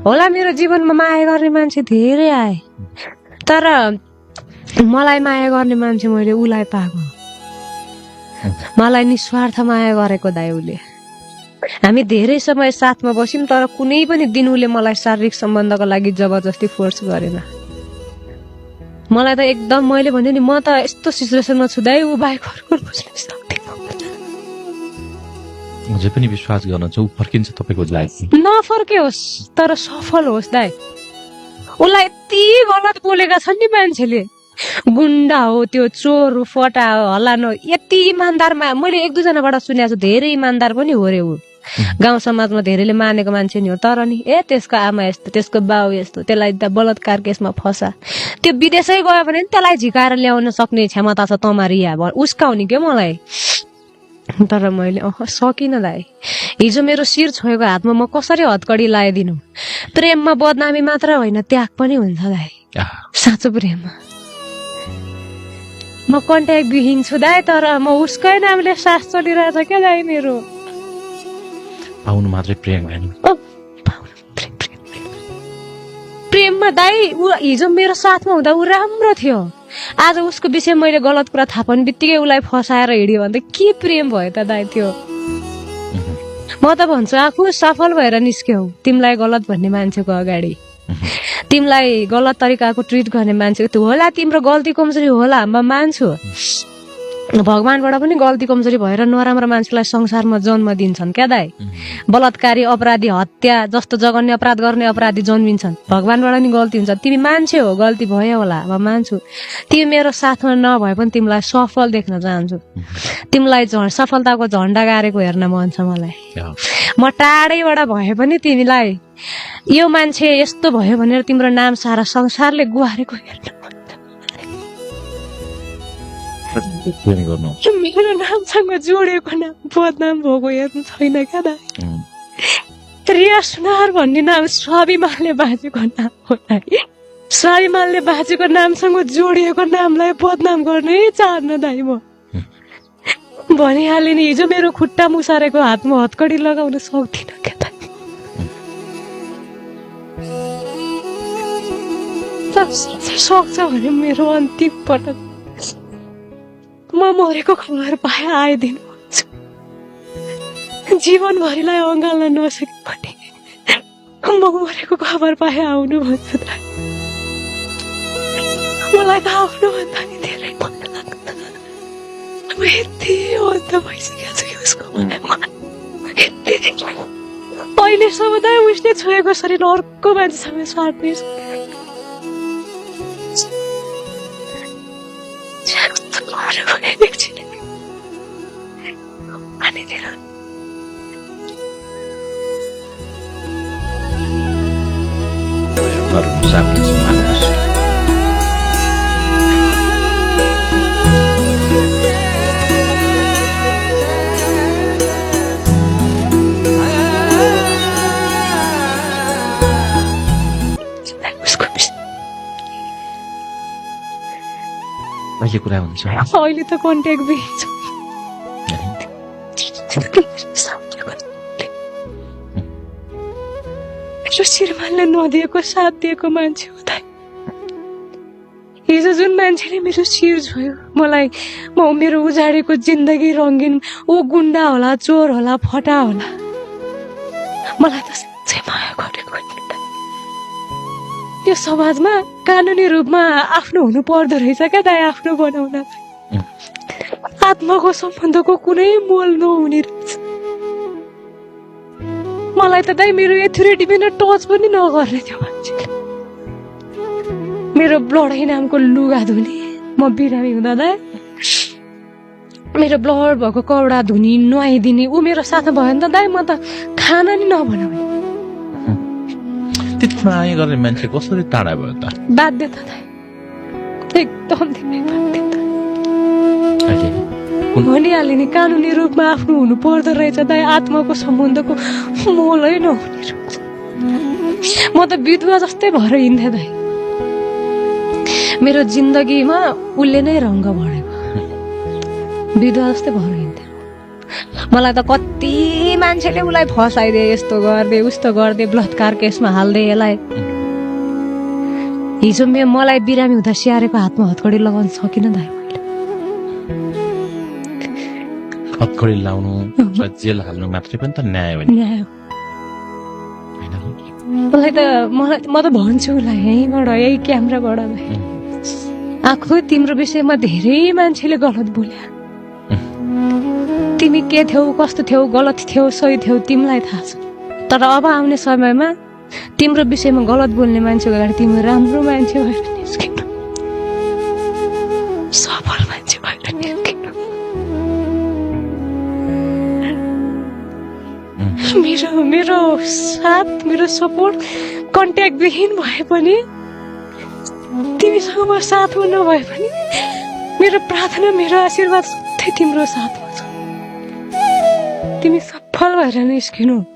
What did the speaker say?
होला मेरो जीवनमा माया गर्ने मान्छे धेरै आए, तर मलाई माया गर्ने मान्छे मैले उलाई पाएको। मलाई निस्वार्थ माया गरेको दाइ उसले। हामी धेरै समय साथमा बस्यौं, तर कुनै पनि दिन उसले मलाई शारीरिक सम्बन्धको लागि जबरजस्ती फोर्स गरेन। मलाई त एकदम, मैले भने नि, म त यस्तो सिचुएसनमा छु दाइ, ऊ बाइक फर्कन बुझ्न सक्दिनँ। मुझे पनि विश्वास गर्न छ ऊ फर्किन्छ तपाईको लागि। नफर्के होस् तर सफल होस् दाइ। उसलाई यति गलत बोलेका छन् नि मान्छेले, गुण्डा हो त्यो, चोर हो, फटा हो, हल्लानो, यति इमान्दारमा मैले एक दुईजनाबाट सुनेको छु, धेरै इमान्दार पनि हो रे ऊ। गाउँ समाजमा धेरैले मानेको मान्छे नि हो, तर नि त्यसको आमा यस्तो, त्यसको बाउ यस्तो, त्यसलाई बलात्कार केसमा फसा, त्यो विदेशै गयो भने त्यसलाई झिकाएर ल्याउन सक्ने क्षमता छ तमारिया उस्काउने के मलाई। तर मैले सकिनँ दाइ। हिजो मेरो शिर छोएको हातमा म कसरी हतकडी लगाइदिनु। प्रेममा बदनामी मात्र होइन, त्याग पनि हुन्छ दाइ। साँचो प्रेममा म कन्ट्याक्ट विहीन छु दाइ, तर म उसकै नामले सास चलिरहेछ क्या दाइ मेरो। पाउनु मात्रै प्रेम होइन, प्रेममा दाइ हिजो मेरो साथमा हुँदा ऊ राम्रो थियो, आज उसको विषय मैले गलत कुरा थाहा पाउने बित्तिकै उसलाई फसाएर हिँड्यो भने त के प्रेम भयो त दाइ त्यो। म त भन्छु आफू सफल भएर निस्क्यौ, तिमीलाई गलत भन्ने मान्छेको अगाडि, तिमीलाई गलत तरिकाको ट्रिट गर्ने मान्छे होला, तिम्रो गल्ती कमजोरी होला, म मान्छु। भगवानबाट पनि गल्ती कमजोरी भएर नराम्रो मान्छेलाई संसारमा जन्म दिन्छन् क्या दाइ। बलात्कारी, अपराधी, हत्या जस्तो जघन्य अपराध गर्ने अपराधी जन्मिन्छन्, भगवानबाट नि गल्ती हुन्छ। तिमी मान्छे हो, गल्ती भयो होला, म मान्छु। तिमी मेरो साथमा नभए पनि तिमीलाई सफल देख्न चाहन्छु। तिमीलाई सफलताको झन्डा गाडेको हेर्न मन छ मलाई। म टाढैबाट भए पनि तिमीलाई यो मान्छे यस्तो भयो भनेर तिम्रो नाम सारा संसारले गुहारेको हेर्न मन छ। मेरो नामसँग जोडेको नाम बदनाम भएको हेर्नु छैन क्या दाइ। रिया सुनार भन्ने नाम स्वाभिमानले बाँचेको नाम हो दाइ। स्वाभिमानले बाँचेको नामसँग जोडिएको नामलाई बदनाम गर्नै चाहन्न दाइ। म भनिहालेँ नि, हिजो मेरो खुट्टा मुसारेको हातमा हतकडी लगाउन सक्दिनँ क्या दाइ। सक्छ भने मेरो अन्तिम पटक म मरेको खबर पाए आइदिनु भन्छु। जीवनभरिलाई अँगाल्न नसके पनि म मरेको खबर पाए आउनु भन्छु दाइ। मलाई त आफ्नो भन्दा नि धेरै मन लाग्छ। म यति अन्त भइसकेको छु कि उसको अहिलेसम्म दाइ उसले छोएको शरीर अर्को मान्छेसँग साट्ने अहिले कुरा हुन्छ। अहिले त कन्ट्याक्ट बिच श्रीमानले नदिएको साथ दिएको मान्छे हो दाइ। हिजो जुन मान्छेले मेरो शिर छोयो, मलाई मेरो उजाडेको जिन्दगी रङ्गिन, ऊ गुण्डा होला, चोर होला, फटा होला, मलाई त साँच्चै माया गरेको। यो समाजमा कानुनी रूपमा आफ्नो हुनु पर्दो रहेछ क्या दाइ, आफ्नो बनाउन। आत्माको सम्बन्धको कुनै मोल नहुने रहेछ। मलाई त दाइ मेरो एथोरिटी बिना टच पनि नगर्ने थियो मान्छेले। मेरो ब्लडै नामको लुगा धुने, म बिरामी हुँदा दाइ मेरो ब्लड भएको कपडा धुने, नुहाइदिने, ऊ मेरो साथमा भयो भने त दाइ म त खाना नि नबनाउने। त्यति माया गर्ने मान्छे कसरी टाढा भयो त? बाध्यता दाइ, एकदम तिमी बाध्यता। भनिहालेँ नि, कानुनी रूपमा आफ्नो हुनु पर्दो रहेछ दाइ। आत्माको सम्बन्धको मोलै नहुने रहेछ। म त विधवा जस्तै भएर हिँड्थेँ दाइ। मेरो जिन्दगीमा उसले नै रङ्ग भरेको। विधवा जस्तै भएर हिँड्थ्यो मलाई त कति मान्छेले उसलाई फसाइदिए यस्तो गर्दे उस्तो गर्दे बलात्कार केसमा हाल्दे यसलाई हिजो मलाई बिरामी हुँदा स्याहारेको हातमा हतकडी लगाउन सकिनँ दाइ मैले हतकडी लाउनु जेल हाल्नु मात्रै पनि त न्याय हो नि न्याय हो। हैन र? उसलाई त म त भन्छु उसलाई यहीँबाट यही क्यामेराबाट आखो तिम्रो विषयमा धेरै मान्छेले गलत बोले तिमी के थियौ कस्तो थियौ गलत थियौ सही थियौ तिमीलाई थाहा छ तर अब आउने समयमा तिम्रो विषयमा गलत बोल्ने मान्छेको अगाडि तिमी राम्रो मान्छे भएर निस्किनु सफल मान्छे भएर निस्किनु मेरो साथ मेरो सपोर्ट कन्ट्याक्ट विहीन भए पनि तिमीसँग म साथमा नभए पनि मेरो प्रार्थना मेरो आशीर्वाद सधैँ तिम्रो साथमा छ तिमी सफल भएर निस्किनु